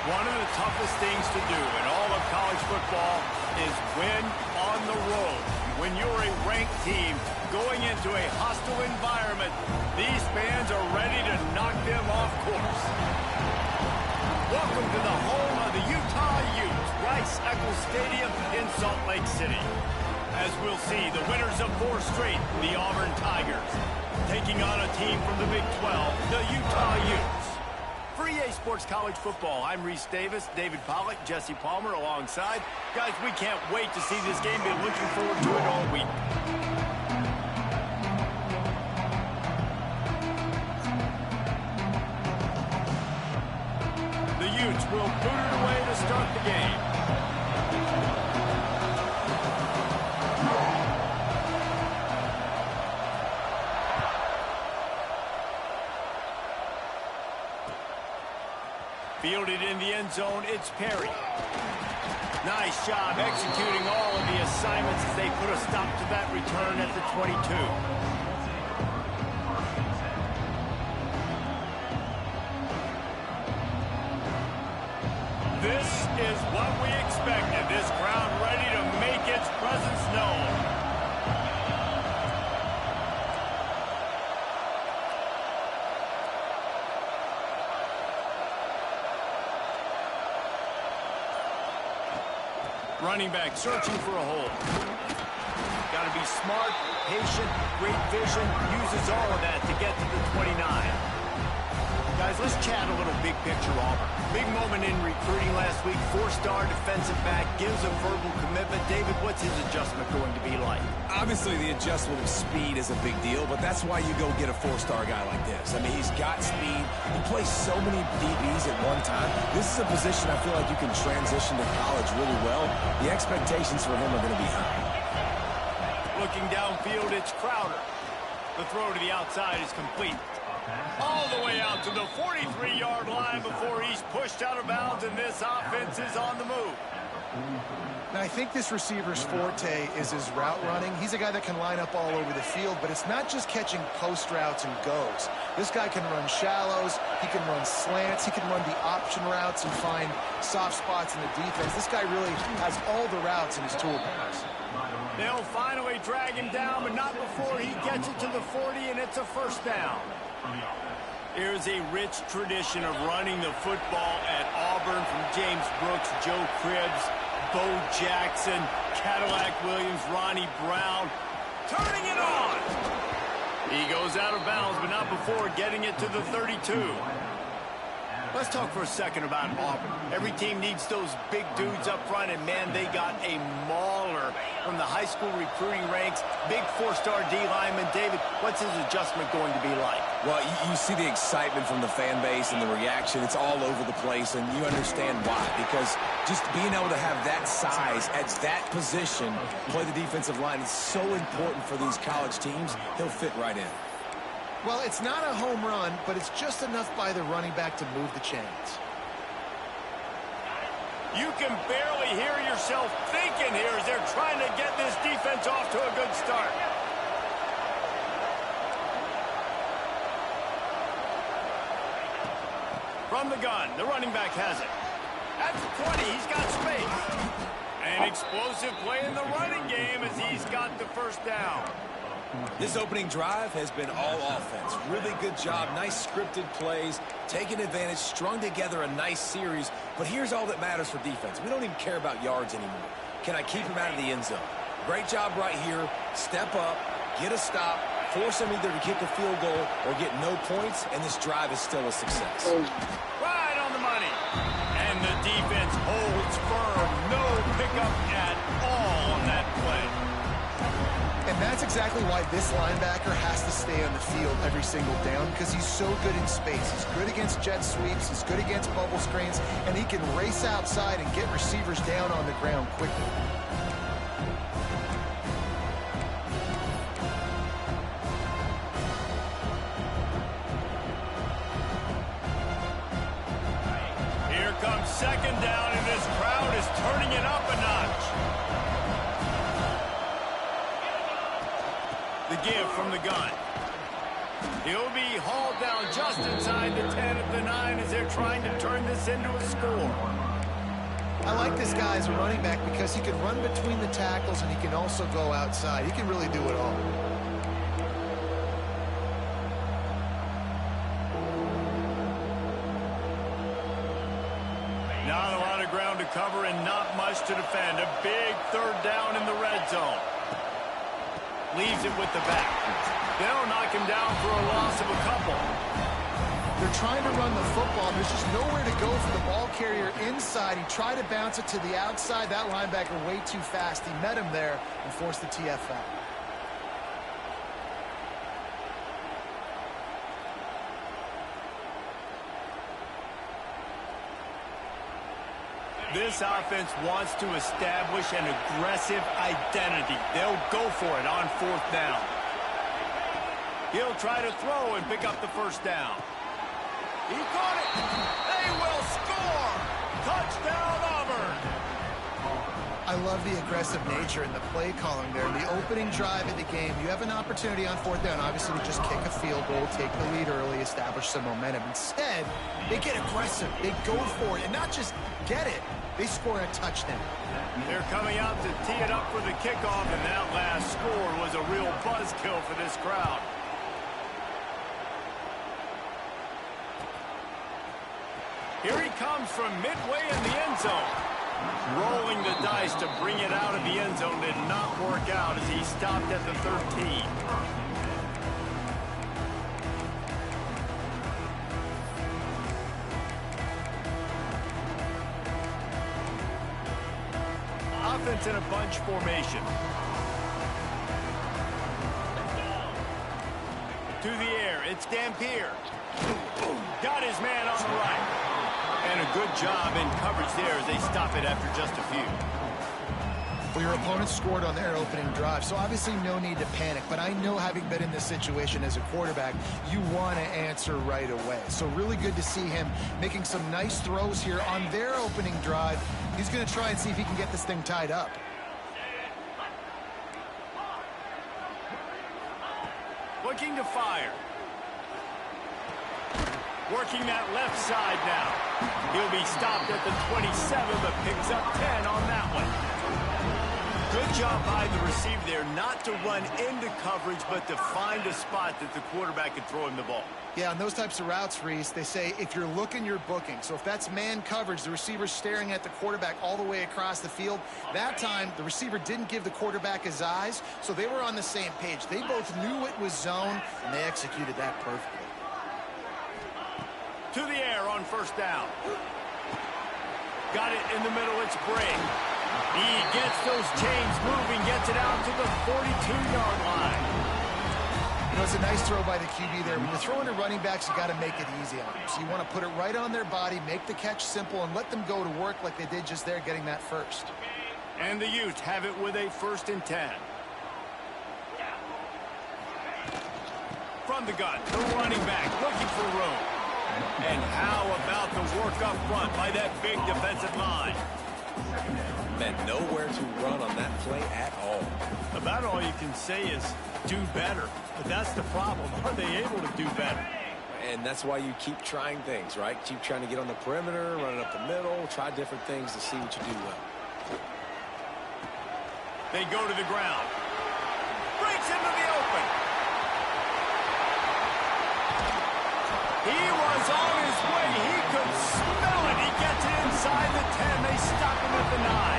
One of the toughest things to do in all of college football is win on the road. When you're a ranked team going into a hostile environment, these fans are ready to knock them off course. Welcome to the home of the Utah Utes, Rice-Eccles Stadium in Salt Lake City. As we'll see, the winners of 4 straight, the Auburn Tigers, taking on a team from the Big 12, the Utah Utes. For EA Sports College Football, I'm Reese Davis, David Pollack, Jesse Palmer alongside. Guys, we can't wait to see this game. Been looking forward to it all week. The Utes will boot it away to start the game. Fielded in the end zone, it's Perry. Nice job executing all of the assignments as they put a stop to that return at the 22. This is what we expected. This crowd ready to make its presence known. Running back searching for a hole. Got to be smart, patient, great vision, uses all of that to get to the 29. Guys, let's chat a little big picture Auburn. Big moment in recruiting last week. 4-star defensive back, gives a verbal commitment. David, what's his adjustment going to be like? Obviously, the adjustment of speed is a big deal, but that's why you go get a 4-star guy like this. I mean, he's got speed. He plays so many DBs at one time. This is a position I feel like you can transition to college really well. The expectations for him are going to be high. Looking downfield, it's Crowder. The throw to the outside is complete. All the way out to the 43-yard line before he's pushed out of bounds, and this offense is on the move. Now, I think this receiver's forte is his route running. He's a guy that can line up all over the field, but it's not just catching post routes and goes. This guy can run shallows, he can run slants, he can run the option routes and find soft spots in the defense. This guy really has all the routes in his toolbox. They'll finally drag him down, but not before he gets it to the 40, and it's a first down. Here's a rich tradition of running the football at Auburn from James Brooks, Joe Cribbs, Bo Jackson, Cadillac Williams, Ronnie Brown. Turning it on! He goes out of bounds, but not before getting it to the 32. Let's talk for a second about Auburn. Every team needs those big dudes up front, and man, they got a mauler from the high school recruiting ranks. Big 4-star D lineman. David, what's his adjustment going to be like? Well, you see the excitement from the fan base and the reaction. It's all over the place, and you understand why. Because just being able to have that size at that position, play the defensive line, is so important for these college teams. He'll fit right in. Well, it's not a home run, but it's just enough by the running back to move the chains. You can barely hear yourself thinking here as they're trying to get this defense off to a good start. From the gun, the running back has it. At the 20, he's got space. An explosive play in the running game as he's got the first down. This opening drive has been all offense. Really good job, nice scripted plays, taking advantage, strung together a nice series. But here's all that matters for defense. We don't even care about yards anymore. Can I keep him out of the end zone? Great job right here. Step up, get a stop, force him either to kick a field goal or get no points, and this drive is still a success. Right on the money. And the defense holds firm. No pickup at all on that play. And that's exactly why this linebacker has to stay on the field every single down, because he's so good in space. He's good against jet sweeps, he's good against bubble screens, and he can race outside and get receivers down on the ground quickly. Here comes second down, and this crowd is turning it up a notch. The give from the gun. He'll be hauled down just inside the 10 of the 9 as they're trying to turn this into a score. I like this guy as a running back because he can run between the tackles and he can also go outside. He can really do it all. Not a lot of ground to cover and not much to defend. A big third down in the red zone. Leaves it with the back. They'll knock him down for a loss of a couple. They're trying to run the football. There's just nowhere to go for the ball carrier inside. He tried to bounce it to the outside. That linebacker way too fast. He met him there and forced the TFL. This offense wants to establish an aggressive identity. They'll go for it on 4th down. He'll try to throw and pick up the first down. He caught it. They will score. Touchdown, Auburn. I love the aggressive nature in the play calling there. In the opening drive of the game, you have an opportunity on 4th down, obviously, to just kick a field goal, take the lead early, establish some momentum. Instead, they get aggressive. They go for it, and not just get it. They score a touchdown. They're coming out to tee it up for the kickoff, and that last score was a real buzzkill for this crowd. Here he comes from midway in the end zone. Rolling the dice to bring it out of the end zone did not work out as he stopped at the 13. Offense in a bunch formation. To the air, it's Dampier. Got his man on the right. And a good job in coverage there as they stop it after just a few. Well, your opponent scored on their opening drive, so obviously no need to panic. But I know, having been in this situation as a quarterback, you want to answer right away. So really good to see him making some nice throws here on their opening drive. He's going to try and see if he can get this thing tied up. Looking to fire. Working that left side now. He'll be stopped at the 27, but picks up 10 on that one. Good job by the receiver there, not to run into coverage, but to find a spot that the quarterback could throw him the ball. Yeah, on those types of routes, Reese, they say if you're looking, you're booking. So if that's man coverage, the receiver's staring at the quarterback all the way across the field. That time, the receiver didn't give the quarterback his eyes, so they were on the same page. They both knew it was zone, and they executed that perfectly. To the air on 1st down. Got it in the middle, it's Bray. He gets those chains moving, gets it out to the 42-yard line. You know, it's a nice throw by the QB there. When you're throwing to running backs, you got to make it easy on them. So you want to put it right on their body, make the catch simple, and let them go to work like they did just there, getting that first. And the Utes have it with a 1st and 10. From the gun, the running back looking for room. And how about the work up front by that big defensive line? Man, nowhere to run on that play at all. About all you can say is do better. But that's the problem. Are they able to do better? And that's why you keep trying things, right? Keep trying to get on the perimeter, run it up the middle, try different things to see what you do well. They go to the ground. Breaks into the open. He was on his way. He could smell it. He gets it inside the 10. They stop him at the 9.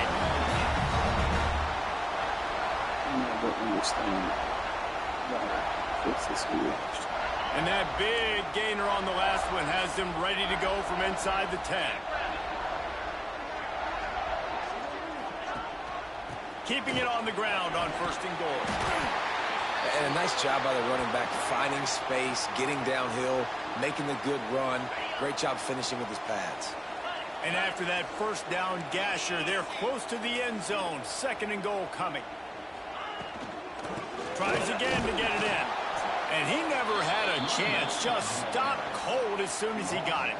And that big gainer on the last one has them ready to go from inside the 10. Keeping it on the ground on 1st and goal. And a nice job by the running back, finding space, getting downhill, making the good run. Great job finishing with his pads. And after that 1st down gasher, they're close to the end zone. 2nd and goal coming. Tries again to get it in. And he never had a chance. Just stopped cold as soon as he got it.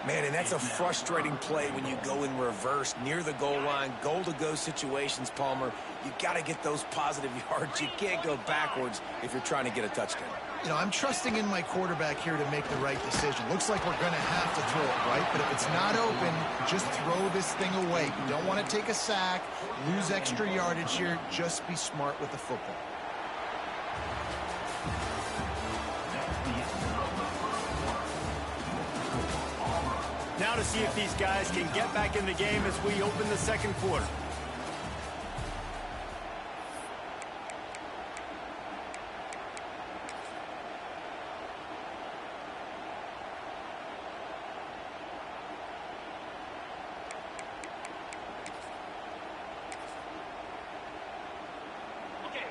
Man, and that's a frustrating play when you go in reverse near the goal line, goal-to-go situations, Palmer. You got to get those positive yards. You can't go backwards if you're trying to get a touchdown. You know, I'm trusting in my quarterback here to make the right decision. Looks like we're going to have to throw it, right? But if it's not open, just throw this thing away. You don't want to take a sack, lose extra yardage here. Just be smart with the football. Now to see if these guys can get back in the game as we open the second quarter.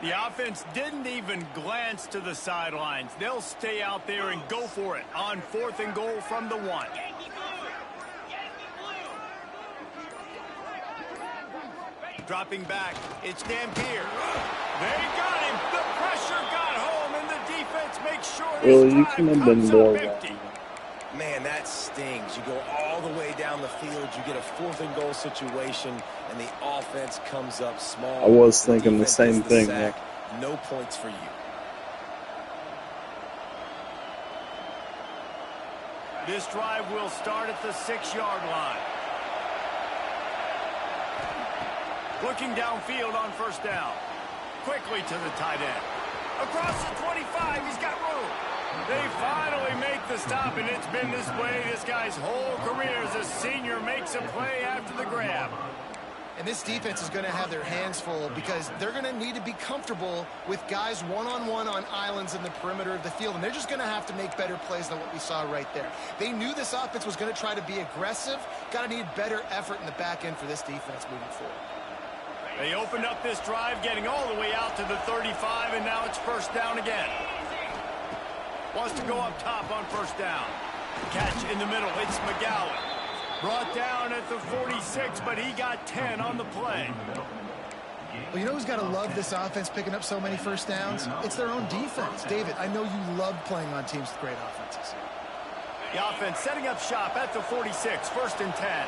The offense didn't even glance to the sidelines. They'll stay out there and go for it on 4th and goal from the 1. Dropping back, it's Dampier. They got him. The pressure got home, and the defense makes sure this drive comes up empty. Man, that stings. You go all the way down the field, you get a 4th and goal situation, and the offense comes up small. I was thinking the same thing. No points for you. This drive will start at the 6-yard line. Looking downfield on 1st down. Quickly to the tight end. Across the 25, he's got room. They finally make the stop, and it's been this way this guy's whole career as a senior makes a play after the grab. And this defense is going to have their hands full because they're going to need to be comfortable with guys one-on-one on islands in the perimeter of the field. And they're just going to have to make better plays than what we saw right there. They knew this offense was going to try to be aggressive. Got to need better effort in the back end for this defense moving forward. They opened up this drive, getting all the way out to the 35, and now it's 1st down again. Wants to go up top on 1st down. Catch in the middle. It's McGowan. Brought down at the 46, but he got 10 on the play. Well, you know who's got to love this offense picking up so many 1st downs? It's their own defense. David, I know you love playing on teams with great offenses. The offense setting up shop at the 46, 1st and 10.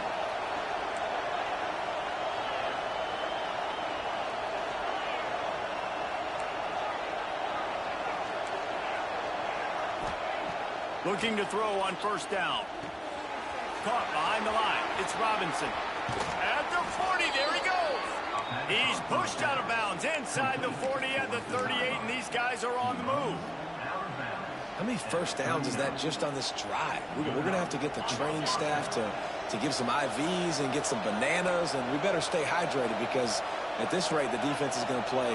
Looking to throw on 1st down. Caught behind the line. It's Robinson. At the 40, there he goes. He's pushed out of bounds inside the 40 at the 38, and these guys are on the move. How many 1st downs is that just on this drive? We're going to have to get the training staff to give some IVs and get some bananas, and we better stay hydrated because at this rate, the defense is going to play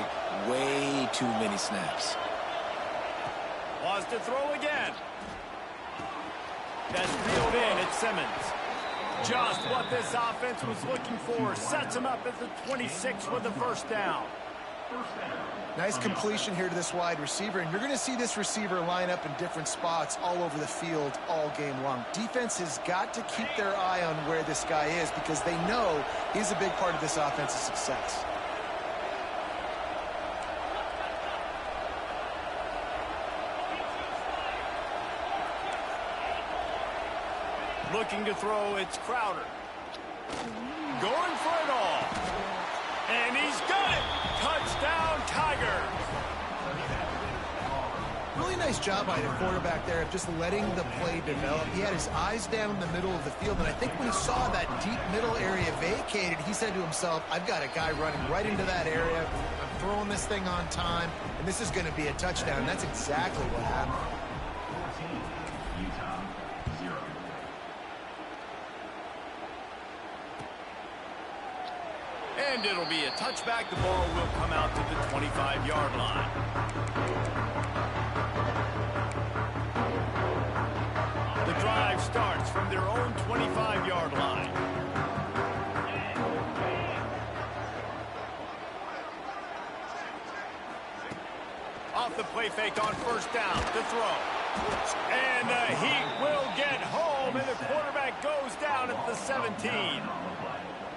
way too many snaps. Wants to throw again. That's reeled in. It's Simmons. Just what this offense was looking for. Sets him up at the 26 with the 1st down. Nice completion here to this wide receiver, and you're going to see this receiver line up in different spots all over the field all game long. Defense has got to keep their eye on where this guy is because they know he's a big part of this offense's success. Looking to throw, it's Crowder. Going for it all. And he's got it. Touchdown, Tiger. Really nice job by the quarterback there of just letting the play develop. He had his eyes down the middle of the field, and I think when he saw that deep middle area vacated, he said to himself, I've got a guy running right into that area. I'm throwing this thing on time, and this is going to be a touchdown. And that's exactly what happened. And it'll be a touchback. The ball will come out to the 25-yard line. The drive starts from their own 25-yard line. Off the play fake on 1st down to throw. And the heat will get home, and the quarterback goes down at the 17.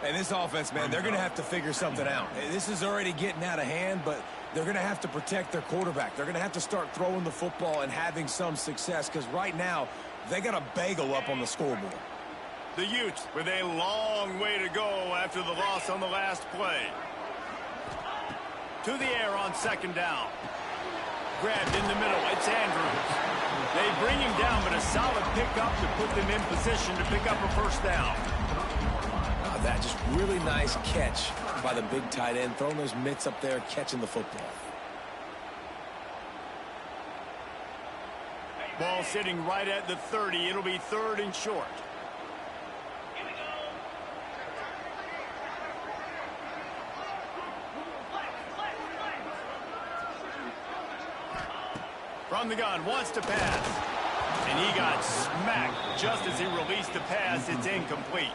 And this offense, man, they're going to have to figure something out. This is already getting out of hand, but they're going to have to protect their quarterback. They're going to have to start throwing the football and having some success because right now they got a bagel up on the scoreboard. The Utes with a long way to go after the loss on the last play. To the air on second down. Grabbed in the middle. It's Andrews. They bring him down, but a solid pickup to put them in position to pick up a first down. That just really nice catch by the big tight end, throwing those mitts up there, catching the football. Ball sitting right at the 30. It'll be 3rd and short. From the gun, wants to pass. And he got smacked just as he released the pass. It's incomplete.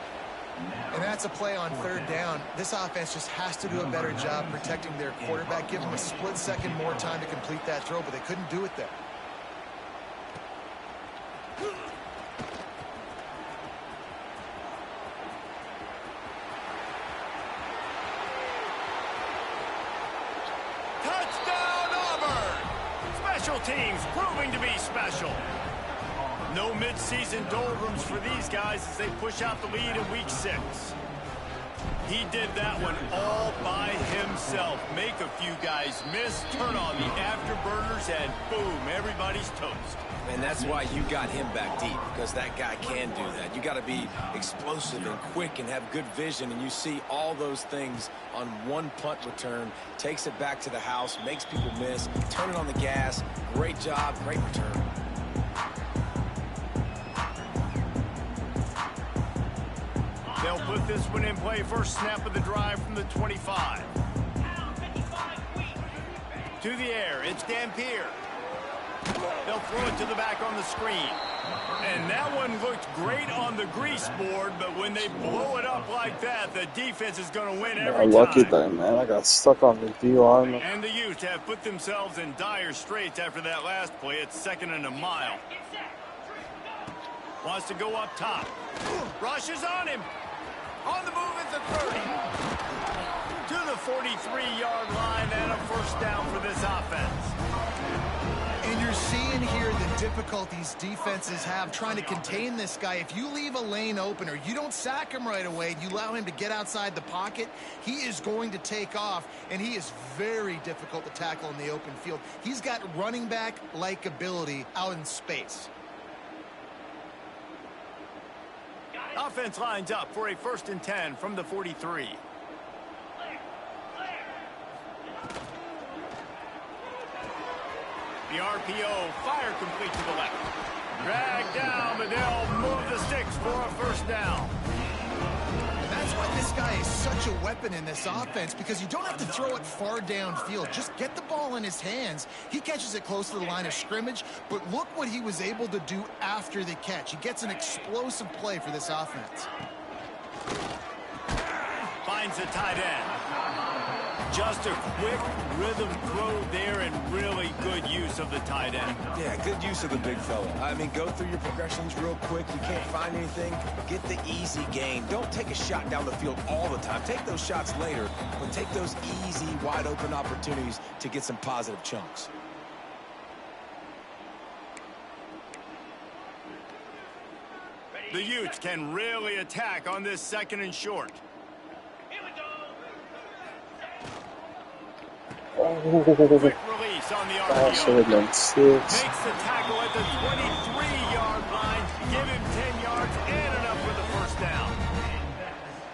And that's a play on 3rd down. This offense just has to do a better job protecting their quarterback. Give them a split second more time to complete that throw, but they couldn't do it there. Touchdown, Auburn! Special teams proving to be special. No mid-season doldrums for these guys as they push out the lead in week 6. He did that one all by himself. Make a few guys miss, turn on the afterburners, and boom, everybody's toast. And that's why you got him back deep, because that guy can do that. You got to be explosive and quick and have good vision, and you see all those things on one punt return. Takes it back to the house, makes people miss, turn it on the gas. Great job, great return. They'll put this one in play. First snap of the drive from the 25. To the air, it's Dampier. They'll throw it to the back on the screen. And that one looked great on the grease board, but when they blow it up like that, the defense is going to win every time. Lucky day, man. I got stuck on the D-line. And the Utes have put themselves in dire straits after that last play. It's 2nd and a mile. Wants to go up top. Rushes on him. On the move at the 30. To the 43-yard line and a first down for this offense. And you're seeing here the difficulties defenses have trying to contain this guy. If you leave a lane open or you don't sack him right away, you allow him to get outside the pocket, he is going to take off, and he is very difficult to tackle in the open field. He's got running back-like ability out in space. Offense lines up for a 1st and 10 from the 43. The RPO, fire complete to the left. Drag down, but they'll move the sticks for a first down. And that's why this guy is such a weapon in this offense, because you don't have to throw it far downfield. Just get the ball in his hands. He catches it close to the line of scrimmage, but look what he was able to do after the catch. He gets an explosive play for this offense. Finds the tight end. Just a quick rhythm throw there and really good use of the tight end. Yeah, good use of the big fella. I mean, go through your progressions real quick. You can't find anything, get the easy gain. Don't take a shot down the field all the time. Take those shots later, but take those easy, wide-open opportunities to get some positive chunks. The Utes can really attack on this 2nd and short. Quick release on the RPO. should have been 6. Makes the tackle at the 23-yard line. Give him 10 yards and enough for the first down.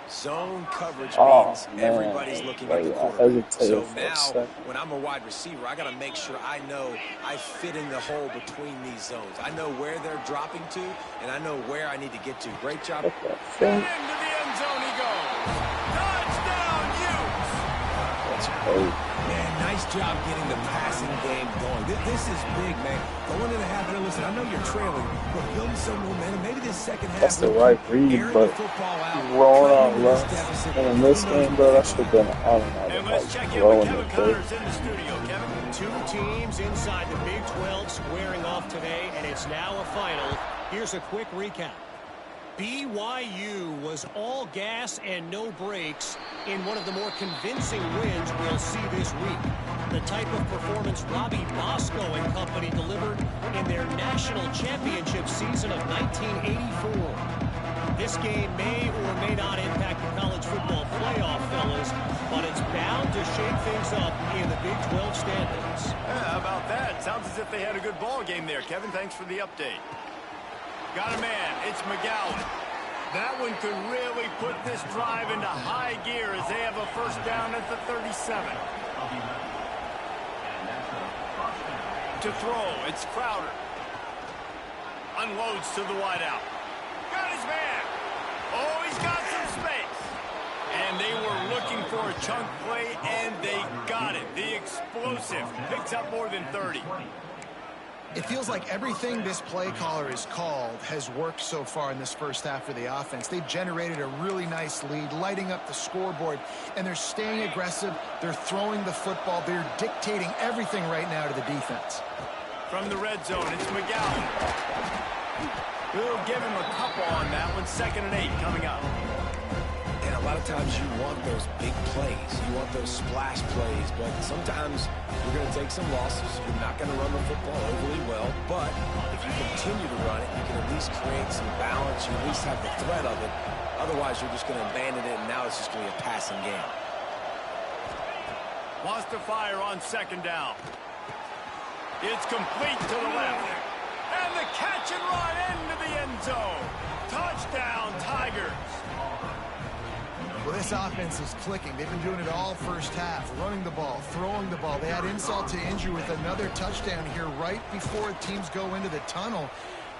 Zone coverage Oh, means man. everybody's looking Like, at the I quarterback. hesitated So for a now, second. when I'm a wide receiver, I got to make sure I know I fit in the hole between these zones. I know where they're dropping to, and I know where I need to get to. Great job. What the And fuck? into the end zone he goes. Touchdown, Utes! That's crazy. Man, nice job getting the passing game going. This is big, man. Going into half, and listen, I know you're trailing, but building some momentum. Maybe this second half. That's the right read, airing but the football out, rolling cutting on this left. deficit. And in this game, bro, that should have been an automatic. And let's Like, check in with throwing Kevin it, Connors in the studio. Kevin? Two teams inside the Big 12 squaring off today, and it's now a final. Here's a quick recap. BYU was all gas and no brakes in one of the more convincing wins we'll see this week. The type of performance Robbie Bosco and company delivered in their national championship season of 1984. This game may or may not impact the college football playoff, fellas, but it's bound to shake things up in the Big 12 standings. Yeah, how about that? Sounds as if they had a good ball game there. Kevin, thanks for the update. Got a man. It's McGowan. That one could really put this drive into high gear as they have a first down at the 37. To throw, it's Crowder. Unloads to the wideout. Got his man. Oh, he's got some space. And they were looking for a chunk play, and they got it. The explosive picks up more than 30. It feels like everything this play caller has called has worked so far in this first half for the offense. They've generated a really nice lead, lighting up the scoreboard, and they're staying aggressive. They're throwing the football. They're dictating everything right now to the defense. From the red zone, it's McGowan. We'll give him a couple on that one. 2nd and 8 coming up. And a lot of times you want those big plays. You want those splash plays, but sometimes you're going to take some losses. You're not going to run the football overly well, but if you continue to run it, you can at least create some balance. You at least have the threat of it. Otherwise, you're just going to abandon it, and now it's just going to be a passing game. Wants to fire on 2nd down. It's complete to the left. And the catch and run into the end zone. Touchdown, Tigers. Well, this offense is clicking. They've been doing it all first half, running the ball, throwing the ball. They had insult to injury with another touchdown here right before teams go into the tunnel.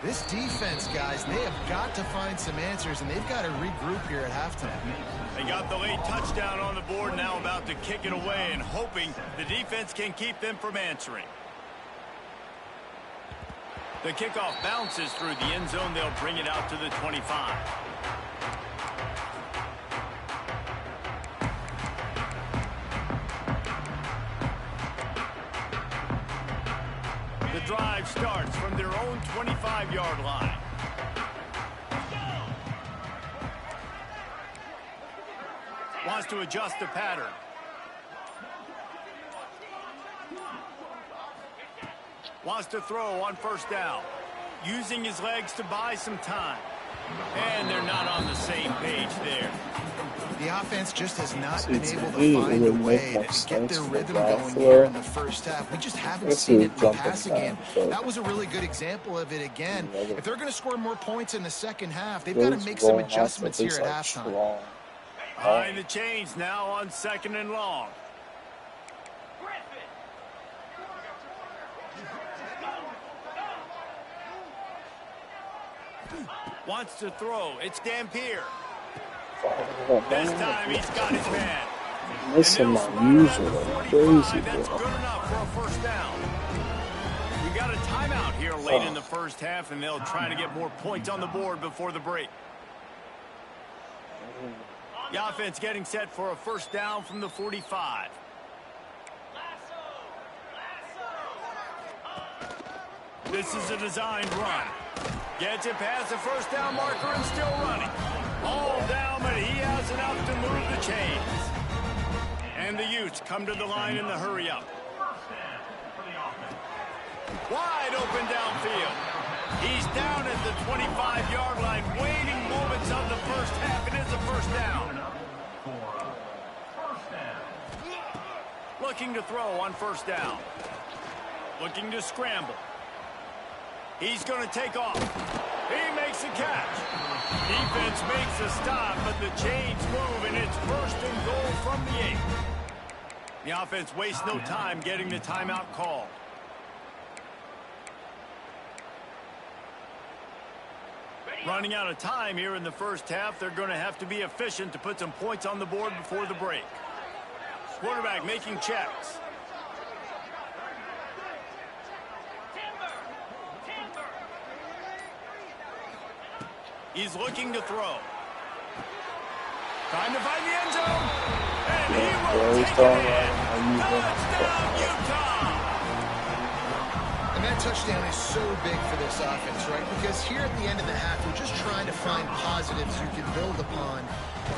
This defense, guys, they have got to find some answers, and they've got to regroup here at halftime. They got the late touchdown on the board, now about to kick it away and hoping the defense can keep them from answering. The kickoff bounces through the end zone. They'll bring it out to the 25. The drive starts from their own 25-yard line. Wants to adjust the pattern. Wants to throw on 1st down. Using his legs to buy some time. And they're not on the same page there. The offense just has not been able to find a way to get their rhythm going here in the first half. We just haven't seen it in the passing game. That was a really good example of it again. If they're going to score more points in the second half, they've got to make some adjustments here at halftime. Behind the chains now on 2nd and long. Wants to throw. It's Dampier. This time he's got his man. Missing my usual. Crazy. That's good enough for a 1st down. We got a timeout here late in the first half, and they'll try to get more points on the board before the break. The offense getting set for a 1st down from the 45. This is a designed run. Gets it past the 1st down marker and still running. All down, but he has enough to move the chains. And the Utes come to the line in the hurry-up. Wide open downfield. He's down at the 25-yard line, waiting moments of the first half. It is a 1st down. Looking to throw on 1st down. Looking to scramble. He's going to take off. He makes a catch. Defense makes a stop, but the chains move, and it's 1st and goal from the 8. The offense wastes no time getting the timeout called. Running out of time here in the first half. They're going to have to be efficient to put some points on the board before the break. Quarterback making checks. He's looking to throw. Trying to find the end zone. And he will take it in. Touchdown, Utah! And that touchdown is so big for this offense, right? Because here at the end of the half, we're just trying to find positives you can build upon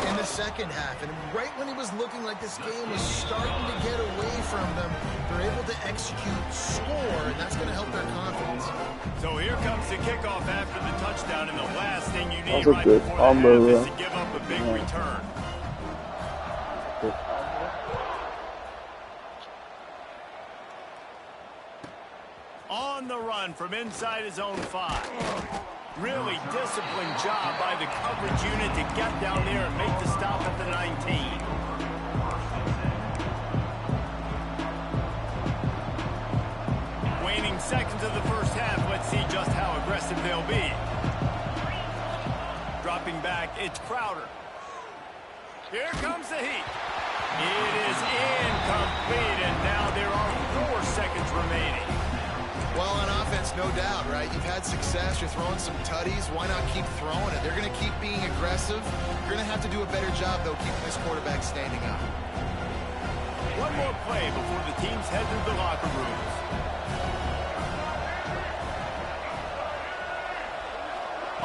in the second half. And right when it was looking like this game was starting to get away from them, they're able to execute, score, and that's going to help their confidence. So here comes takes the kickoff after the touchdown, and the last thing you need That's a right good before the combo, half is bro. to give up a big return. On the run from inside his own 5. Really disciplined job by the coverage unit to get down there and make the stop at the 19. Waning seconds of the first half. Let's see just how aggressive they'll be. Dropping back, it's Crowder. Here comes the heat. It is incomplete, and now there are 4 seconds remaining. Well, on offense, no doubt, right? You've had success. You're throwing some tutties. Why not keep throwing it? They're going to keep being aggressive. You're going to have to do a better job, though, keeping this quarterback standing up. One more play before the teams head to the locker rooms.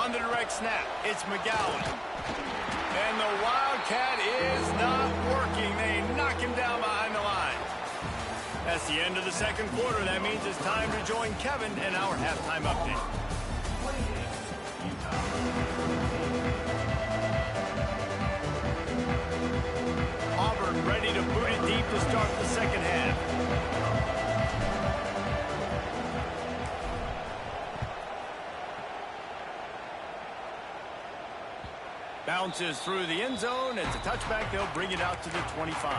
On the direct snap, it's McGowan. And the Wildcat is not working. They knock him down behind the line. That's the end of the second quarter. That means it's time to join Kevin in our halftime update. Auburn ready to boot it deep to start the second half. Bounces through the end zone. It's a touchback. They'll bring it out to the 25.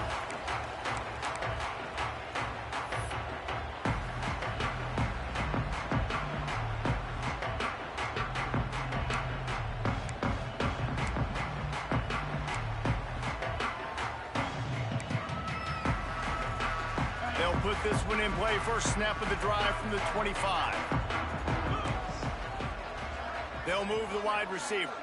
They'll put this one in play. First snap of the drive from the 25. They'll move the wide receiver.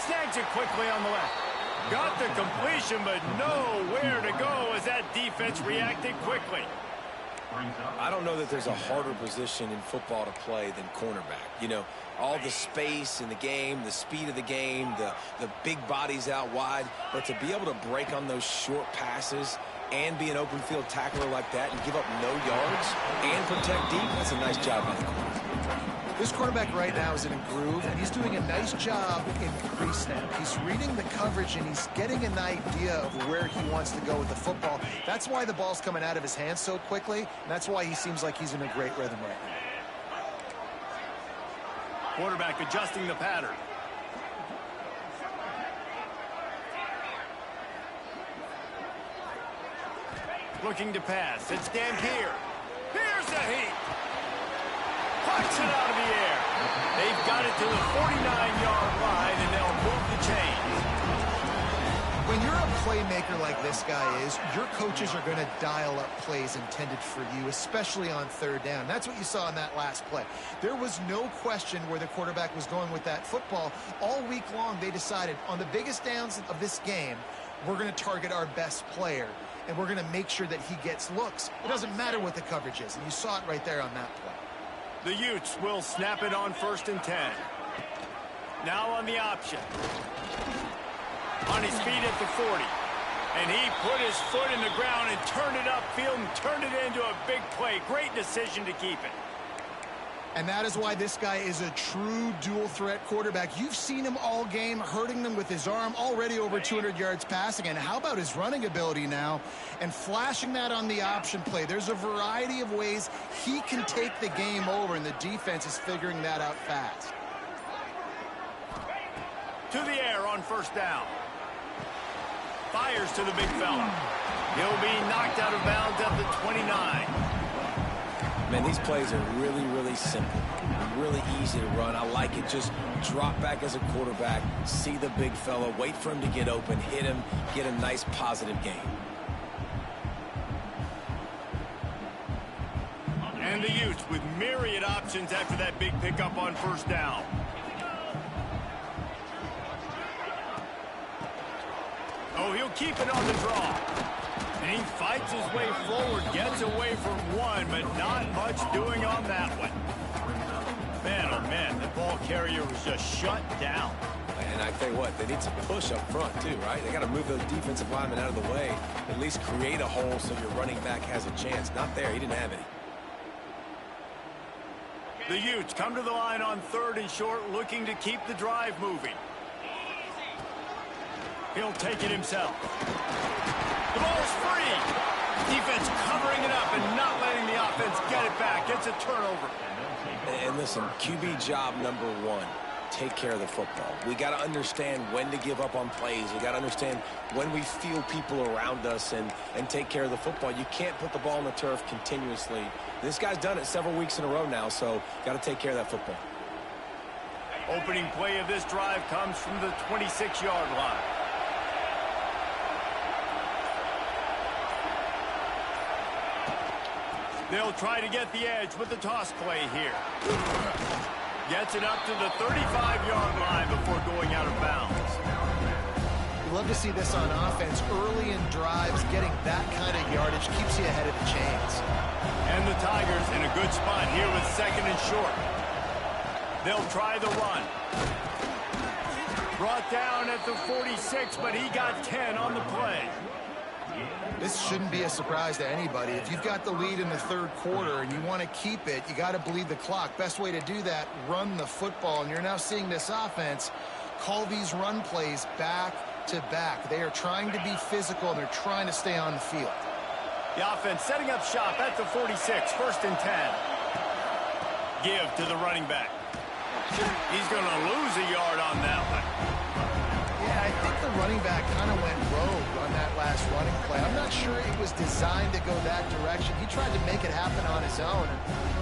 Snags it quickly on the left. Got the completion, but nowhere to go as that defense reacted quickly. I don't know that there's a harder position in football to play than cornerback. You know, all the space in the game, the speed of the game, the big bodies out wide. But to be able to break on those short passes and be an open field tackler like that and give up no yards and protect deep, that's a nice job by the corner. This quarterback right now is in a groove, and he's doing a nice job in pre-snap. He's reading the coverage, and he's getting an idea of where he wants to go with the football. That's why the ball's coming out of his hands so quickly, and that's why he seems like he's in a great rhythm right now. Quarterback adjusting the pattern. Looking to pass. It's Dampier. Here's the heat. Puts it out of the air. They've got it to the 49-yard line, and they'll move the chains. When you're a playmaker like this guy is, your coaches are going to dial up plays intended for you, especially on third down. That's what you saw in that last play. There was no question where the quarterback was going with that football. All week long, they decided on the biggest downs of this game, we're going to target our best player, and we're going to make sure that he gets looks. It doesn't matter what the coverage is, and you saw it right there on that play. The Utes will snap it on 1st and 10. Now on the option. On his feet at the 40. And he put his foot in the ground and turned it upfield and turned it into a big play. Great decision to keep it. And that is why this guy is a true dual-threat quarterback. You've seen him all game, hurting them with his arm, already over 200 yards passing. And how about his running ability now? And flashing that on the option play. There's a variety of ways he can take the game over, and the defense is figuring that out fast. To the air on 1st down. Fires to the big fella. He'll be knocked out of bounds at the 29. Man, these plays are really, really simple. Really easy to run. I like it. Just drop back as a quarterback, see the big fella, wait for him to get open, hit him, get a nice positive gain. And the Utes with myriad options after that big pickup on 1st down. Oh, he'll keep it on the draw. And he fights his way forward, gets away from one, but not much doing on that one. Man, oh man, the ball carrier was just shut down. And I tell you what, they need some push up front too, right? They got to move those defensive linemen out of the way, at least create a hole so your running back has a chance. Not there. He didn't have any. The Utes come to the line on 3rd and short, looking to keep the drive moving. He'll take it himself. The ball's free. Defense covering it up and not letting the offense get it back. It's a turnover. And listen, QB job number 1. Take care of the football. We got to understand when to give up on plays. We got to understand when we feel people around us and take care of the football. You can't put the ball on the turf continuously. This guy's done it several weeks in a row now, so got to take care of that football. Opening play of this drive comes from the 26-yard line. They'll try to get the edge with the toss play here. Gets it up to the 35-yard line before going out of bounds. You love to see this on offense. Early in drives, getting that kind of yardage keeps you ahead of the chains. And the Tigers in a good spot here with 2nd and short. They'll try the run. Brought down at the 46, but he got 10 on the play. This shouldn't be a surprise to anybody. If you've got the lead in the 3rd quarter and you want to keep it, you got to bleed the clock. Best way to do that, run the football. And you're now seeing this offense call these run plays back to back. They are trying to be physical, and they're trying to stay on the field. The offense setting up shop at the 46, 1st and 10. Give to the running back. He's going to lose a yard on that one. Yeah, I think the running back kind of went rogue on that last running play. I'm not sure it was designed to go that direction. He tried to make it happen on his own, and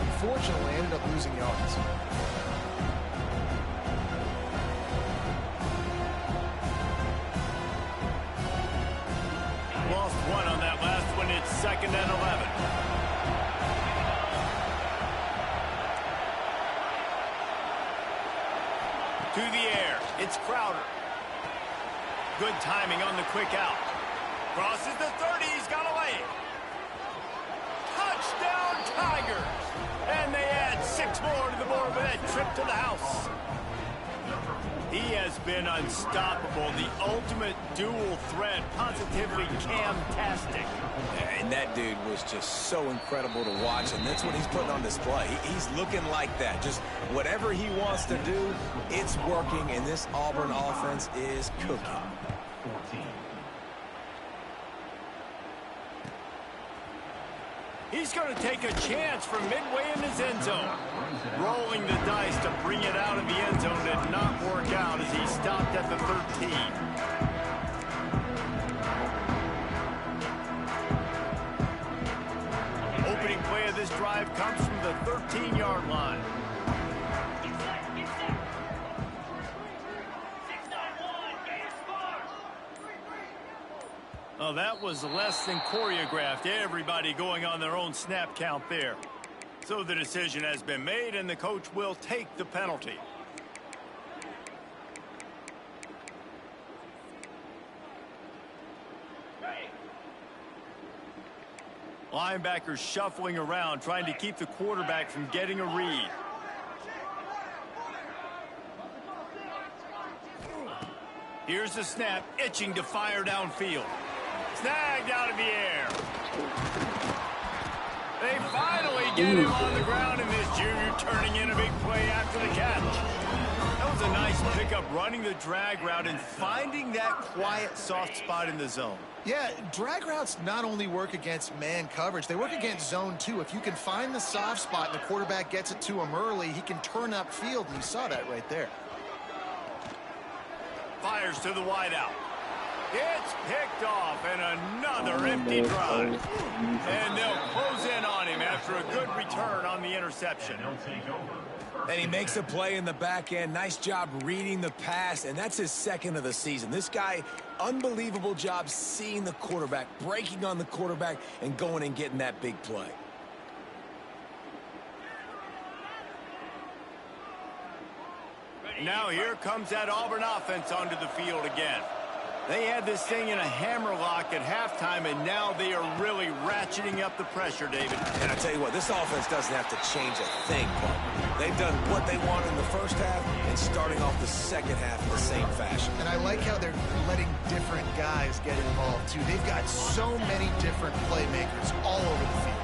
unfortunately ended up losing yards. Lost 1 on that last one. It's 2nd and 11. To the air. It's Crowder. Good timing on the quick out. Crosses the 30. He's got away. Touchdown, Tigers. And they add 6 more to the board with that trip to the house. He has been unstoppable. The ultimate dual threat. Positively Cam-tastic. And that dude was just so incredible to watch, and that's what he's putting on display. He's looking like that. Just whatever he wants to do, it's working, and this Auburn offense is cooking. He's going to take a chance from midway in his end zone. Rolling the dice to bring it out of the end zone did not work out as he stopped at the 13. Opening play of this drive comes from the 13-yard line. Oh, that was less than choreographed. Everybody going on their own snap count there. So the decision has been made, and the coach will take the penalty. Linebackers shuffling around, trying to keep the quarterback from getting a read. Here's the snap, itching to fire downfield. Snagged out of the air. They finally get him on the ground, and this junior turning in a big play after the catch. That was a nice pickup, running the drag route and finding that quiet, soft spot in the zone. Yeah, drag routes not only work against man coverage, they work against zone too. If you can find the soft spot and the quarterback gets it to him early, he can turn upfield, and you saw that right there. Fires to the wideout. It's picked off, and another empty drive. And they'll close in on him after a good return on the interception. And he makes a play in the back end. Nice job reading the pass, and that's his 2nd of the season. This guy, unbelievable job seeing the quarterback, breaking on the quarterback, and going and getting that big play. Now here comes that Auburn offense onto the field again. They had this thing in a hammerlock at halftime, and now they are really ratcheting up the pressure, David. And I tell you what, this offense doesn't have to change a thing, but they've done what they wanted in the first half and starting off the second half in the same fashion. And I like how they're letting different guys get involved, too. They've got so many different playmakers all over the field.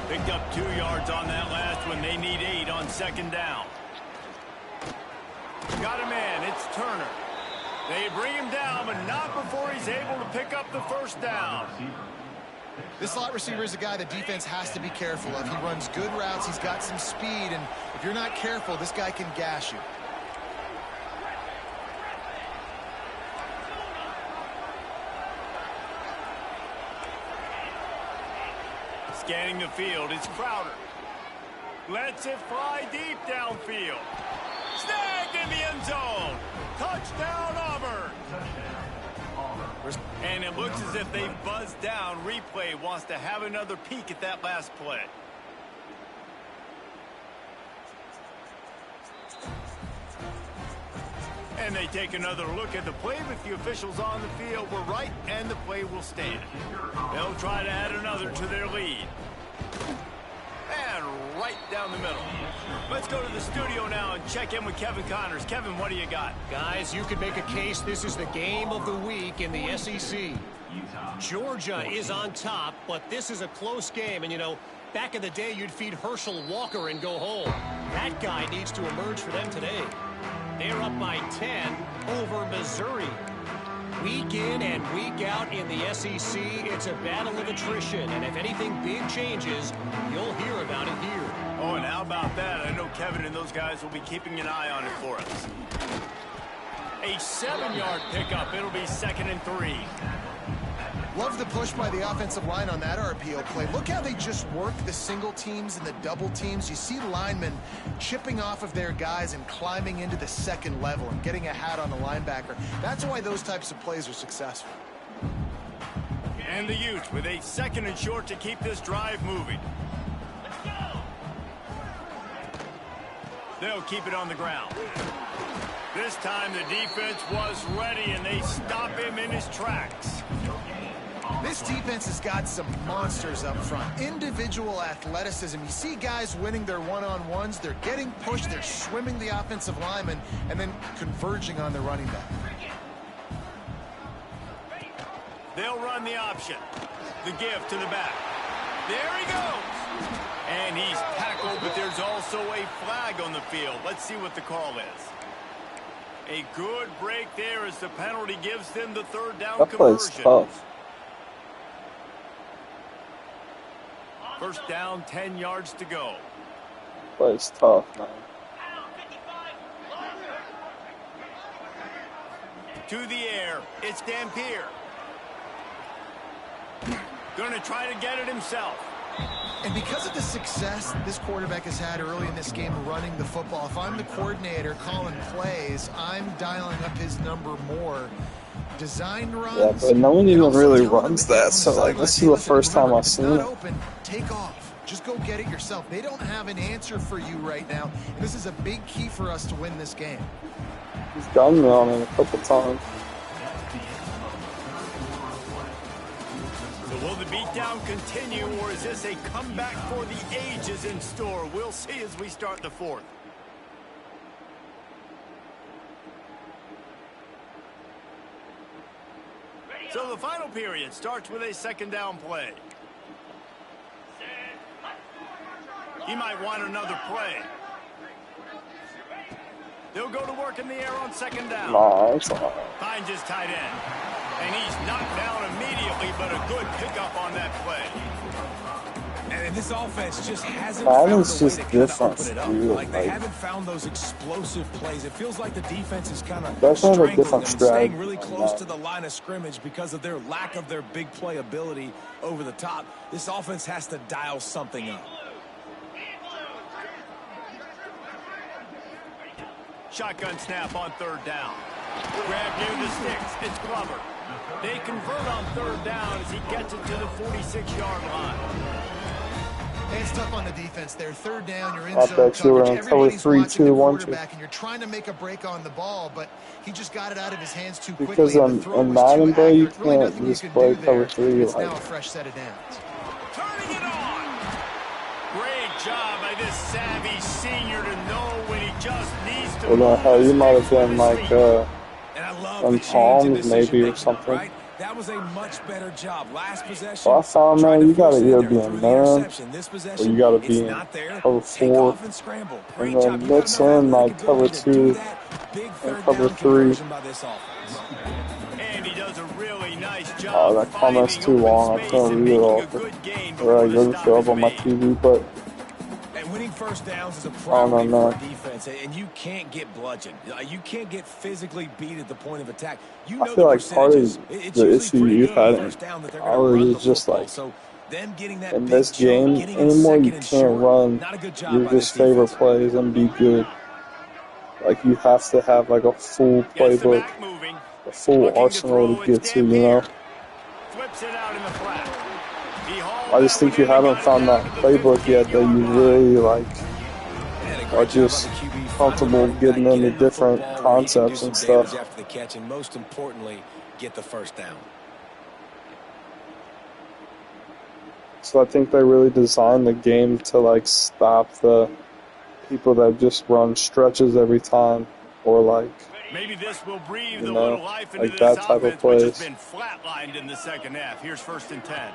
Picked up 2 yards on that last one. They need 8 on second down. Got a man. It's Turner. They bring him down, but not before he's able to pick up the first down. This slot receiver is a guy the defense has to be careful of. He runs good routes. He's got some speed, and if you're not careful, this guy can gash you. Scanning the field, it's Crowder. Lets it fly deep downfield. Snagged in the end zone. Touchdown, Auburn. And it looks as if they've buzzed down. Replay wants to have another peek at that last play. And they take another look at the play, but the officials on the field were right, and the play will stand. They'll try to add another to their lead. And right down the middle. Let's go to the studio now and check in with Kevin Connors. Kevin, what do you got? Guys, you could make a case this is the game of the week in the SEC. Georgia is on top, but this is a close game. And, you know, back in the day, you'd feed Herschel Walker and go home. That guy needs to emerge for them today. They're up by 10 over Missouri. Week in and week out in the SEC, it's a battle of attrition. And if anything big changes, you'll hear about it here. Oh, and how about that? I know Kevin and those guys will be keeping an eye on it for us. A 7-yard pickup. It'll be 2nd and 3. Love the push by the offensive line on that RPO play. Look how they just work the single teams and the double teams. You see linemen chipping off of their guys and climbing into the second level and getting a hat on the linebacker. That's why those types of plays are successful. And the Utes with a 2nd and short to keep this drive moving. They'll keep it on the ground. This time the defense was ready, and they stop him in his tracks. This defense has got some monsters up front. Individual athleticism. You see guys winning their one-on-ones. They're getting pushed. They're swimming the offensive lineman and then converging on the running back. They'll run the option. The give to the back. There he goes. And he's tackled, but there's also a flag on the field. Let's see what the call is. A good break there as the penalty gives them the 3rd down That play's conversion. tough. First down, 10 yards to go. Play's tough, man. To the air, it's Dampier. Going to try to get it himself. And because of the success this quarterback has had early in this game running the football, if I'm the coordinator calling plays, I'm dialing up his number more. Designed runs. Yeah, but no one even really runs that, so like this is the first time I've seen it. Open, take off. Just go get it yourself. They don't have an answer for you right now. And this is a big key for us to win this game. He's done me on it a couple times. So will the beatdown continue, or is this a comeback for the ages in store? We'll see as we start the 4th. So the final period starts with a 2nd down play. He might want another play. They'll go to work in the air on 2nd down. Nah, it's not. Finds his tight end. And he's knocked down immediately, but a good pickup on that play. And this offense just hasn't Madden's found a way just to kind of different, open it up. dude. Like they Like, haven't found those explosive plays. It feels like the defense is kind of That's not a strangling different them, staying strategy really on close that. to the line of scrimmage because of their lack of their big play ability over the top. This offense has to dial something up. Shotgun snap on 3rd down. Grab near the sticks. It's Glover. They convert on 3rd down as he gets it to the 46-yard line. it's tough on the defense there. Third down, you're in I zone bet you were coverage. in cover Everybody's 3 watching the too, weren't you? quarterback, and you're trying to make a break on the ball, but he just got it out of his hands too Because quickly. And the throw in was too Madden, bro, you accurate. Really can't nothing you just could play do cover there. 3 It's like. now a fresh set of downs. Turning it on. Great job by this savvy senior to know when he just needs to Well, move hell, you the might have sticks with been his like feet. And I love on the change in palms maybe or decision-making, something. right? That was a much better job. Last possession, Well, I found, tried man, to you force gotta it in either there, be a threw the man interception. This or possession, you gotta it's be in not there. cover Take 4, off and scramble. and Great job. then You got mix enough in like athletic cover ability to do 2 that. Big and third cover down 3. conversion by this offense. And he does a really nice job Oh, that comment's finding too open long. I space can't and read it making all. a good gain Or I before the gotta stop show is up on my made. TV, but And winning first downs is a I don't priority know, for a defense, and you can't get bludgeoned. You can't get physically beat at the point of attack. You I know feel the like part percentages. of It's the usually issue pretty you good on had in first down that they're going to college run the is just football. like So them getting that in big this chunk, game getting it anymore, you second and can't short, run not a good job your by this just favorite defense. plays and be good. Like you have to have like a full Gets the playbook, back moving. a full Looking to arsenal throw, to it's get to, you know. Dampier. Flips it out in the flat. He hauled I just that think one you in and haven't got it found down that to the playbook yet that you 15-yard line. really like And a are great job by just the QB, finally comfortable learning getting that, into get him the different football where he can do concepts some and damage stuff. after the catch, and most importantly, get the first down. So I think they really designed the game to like stop the people that just run stretches every time, or like, Maybe this will breathe you a know, little life into like this that type of offense, which has plays. been flatlined in the second half. Here's 1st and 10.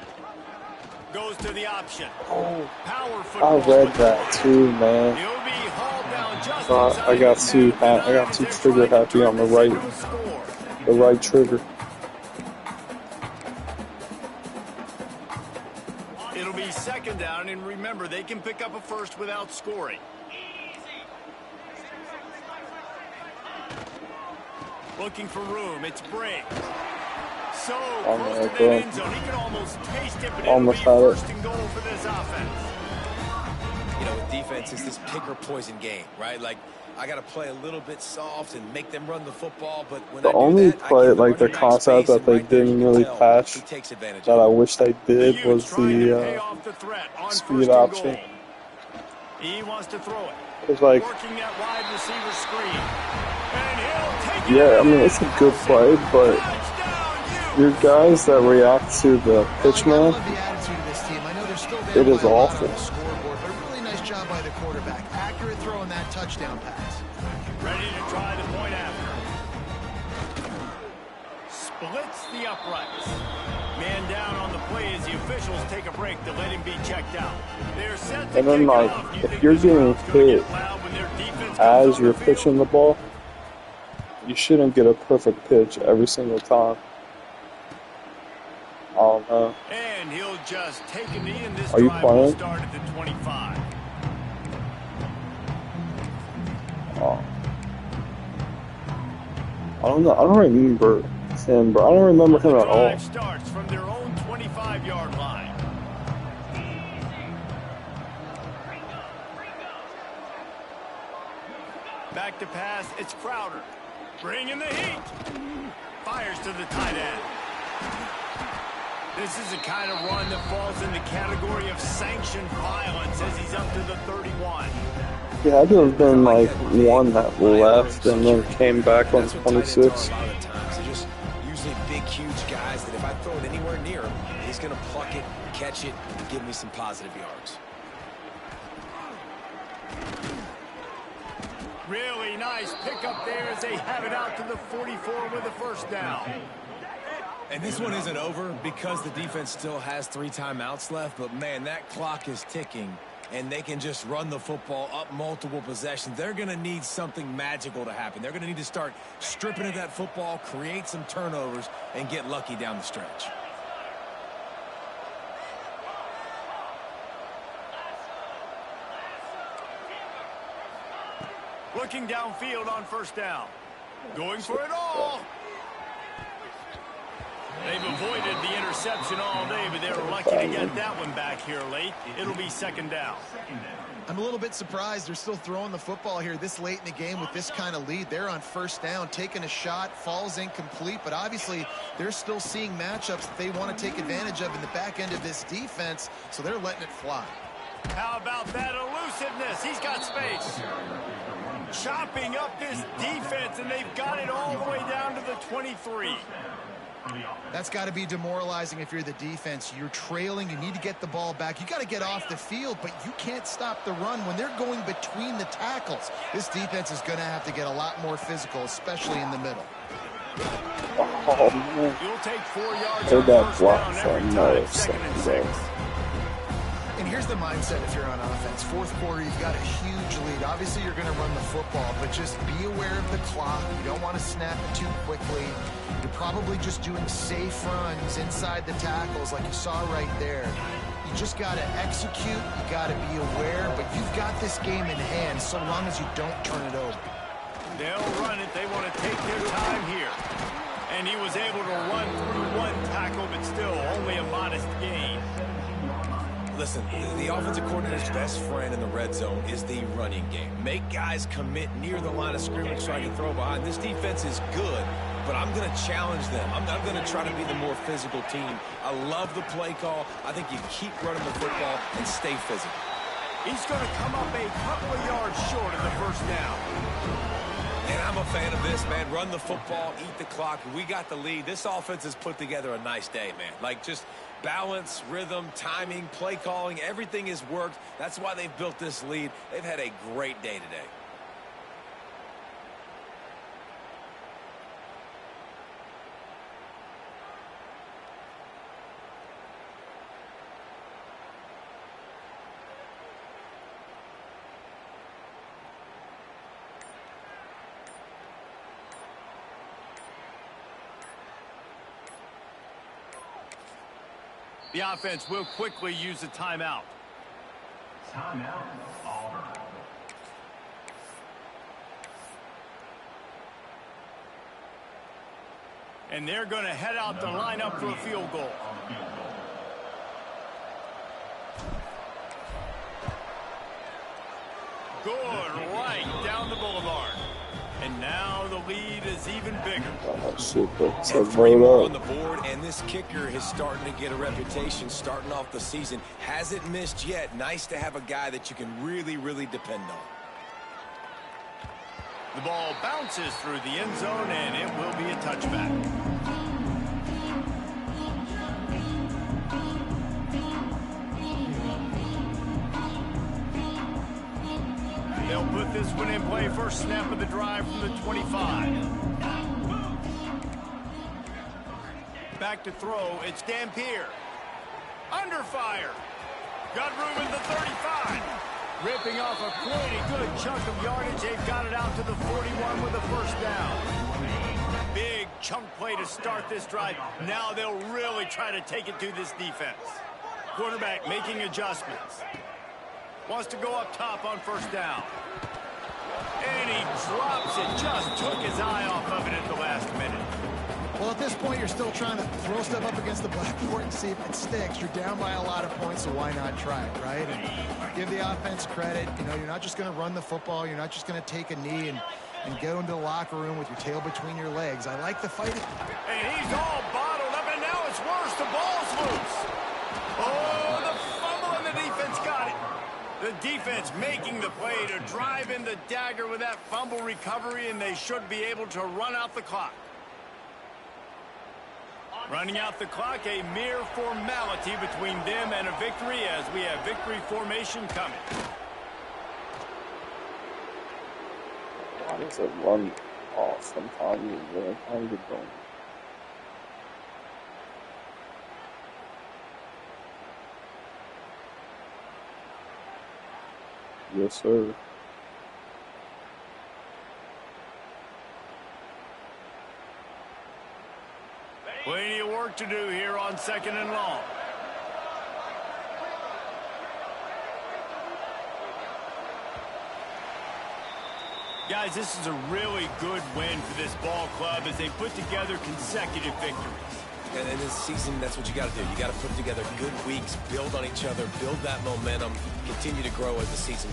Goes to the option. Oh, Power I football read with that Lawrence. too, man. He'll be hauled down just So inside I got the 10 too of the 9 I got as too they're trigger trying to happy turn on the this right, into a score. the right trigger. It'll be 2nd down, and remember, they can pick up a first without scoring. Looking for room. It's Brake. So Oh close my to that God. end zone. He can almost taste it, but it'll be Almost had it. 1st and goal for this offense. You know, with defense, it's this pick or poison game, right? Like, I got to play a little bit soft and make them run the football, but when The I do only that, I play, give the like the running back concept space, that and they right there you didn't can really tell patch he takes advantage that I of it. wish they The did Utes was trying to pay the off the threat on speed 1st and option. goal. He wants to throw it. It's like, Working that wide receiver screen. And he'll take it. yeah, I mean, it's a good play, but Touchdown, your guys that react to the pitch, I man, love the attitude of this team. I know they're still down it is by a lot awful. on the scoreboard, but a really nice job by the quarterback. Accurate throw on that touchdown pass. Ready to try the point after. Splits the uprights. Man down on the play as the officials take a break to let him be checked out. They're set to And then, kick like, off. You if think you're this getting crowd's gonna hit get loud when their defense comes as on you're the field? pitching the ball, you shouldn't get a perfect pitch every single time. I don't know. And he'll just take a knee, and this Are you drive will playing? start at the 25. Oh. I don't know. I don't remember him, bro. I don't remember him The at all. drive starts from their own 25-yard line. Back to pass, it's Crowder. Bringing the heat. Fires to the tight end. This is the kind of run that falls in the category of sanctioned violence as he's up to the 31. He had to have been like one that left and then came back on That's what tight ends are 26. a lot of the times. They're just usually big, huge guys that if I throw it anywhere near him, he's going to pluck it, catch it, and give me some positive yards. Really nice pickup there as they have it out to the 44 with a 1st down. And this one isn't over because the defense still has 3 timeouts left, but man, that clock is ticking, and they can just run the football up multiple possessions. They're going to need something magical to happen. They're going to need to start stripping at that football, create some turnovers, and get lucky down the stretch. Looking downfield on 1st down. Going for it all. They've avoided the interception all day, but they were lucky to get that one back here late. It'll be 2nd down. I'm a little bit surprised they're still throwing the football here this late in the game with this kind of lead. They're on 1st down, taking a shot, falls incomplete, but obviously they're still seeing matchups that they want to take advantage of in the back end of this defense, so they're letting it fly. How about that elusiveness? He's got space. Chopping up this defense, and they've got it all the way down to the 23. That's got to be demoralizing if you're the defense. You're trailing. You need to get the ball back. You got to get off the field, but you can't stop the run when they're going between the tackles. This defense is going to have to get a lot more physical, especially in the middle. Oh, man. You'll take 4 yards Heard on that first block down for every another time, second and 7 6. And here's the mindset if you're on offense. Fourth quarter, you've got a huge lead. Obviously, you're going to run the football, but just be aware of the clock. You don't want to snap it too quickly. You're probably just doing safe runs inside the tackles like you saw right there. You just got to execute. You got to be aware, but you've got this game in hand so long as you don't turn it over. They'll run it. They want to take their time here. And he was able to run through one tackle, but still only a modest gain. Listen, the offensive coordinator's best friend in the red zone is the running game. Make guys commit near the line of scrimmage so I can throw behind. This defense is good, but I'm going to challenge them. I'm going to try to be the more physical team. I love the play call. I think you keep running the football and stay physical. He's going to come up a couple of yards short of the first down. And I'm a fan of this, man. Run the football, eat the clock. We got the lead. This offense has put together a nice day, man. Like, just balance, rhythm, timing, play calling, everything has worked. That's why they've built this lead. They've had a great day today. The offense will quickly use a timeout. Timeout, Auburn. And they're going to head out to line up for a field goal. Good, right down the boulevard. And now the lead is even bigger. Oh, super. So And 3 more on vote the board, and this kicker is starting to get a reputation starting off the season. Hasn't missed yet. Nice to have a guy that you can really, really depend on. The ball bounces through the end zone, and it will be a touchback. They'll put this one in play. First snap of the drive from the 25. Back to throw. It's Dampier. Under fire. Got room in the 35. Ripping off a pretty good chunk of yardage. They've got it out to the 41 with a first down. Big chunk play to start this drive. Now they'll really try to take it to this defense. Quarterback making adjustments. Wants to go up top on first down. And he drops it. Just took his eye off of it at the last minute. Well, at this point, you're still trying to throw stuff up against the blackboard and see if it sticks. You're down by a lot of points, so why not try it, right? And give the offense credit. You know, you're not just going to run the football. You're not just going to take a knee and go into the locker room with your tail between your legs. I like the fighting. And he's all bottled up, and now it's worse. The ball's loose. Oh, the fumble, and the defense got it. The defense making the play to drive in the dagger with that fumble recovery, and they should be able to run out the clock. Running out the clock, a mere formality between them and a victory as we have victory formation coming. Why does it run off sometimes? Really kind of going. Yes, sir. Plenty of work to do here on second and long. Guys, this is a really good win for this ball club as they put together consecutive victories. And in this season, that's what you got to do. You got to put together good weeks, build on each other, build that momentum, continue to grow as the season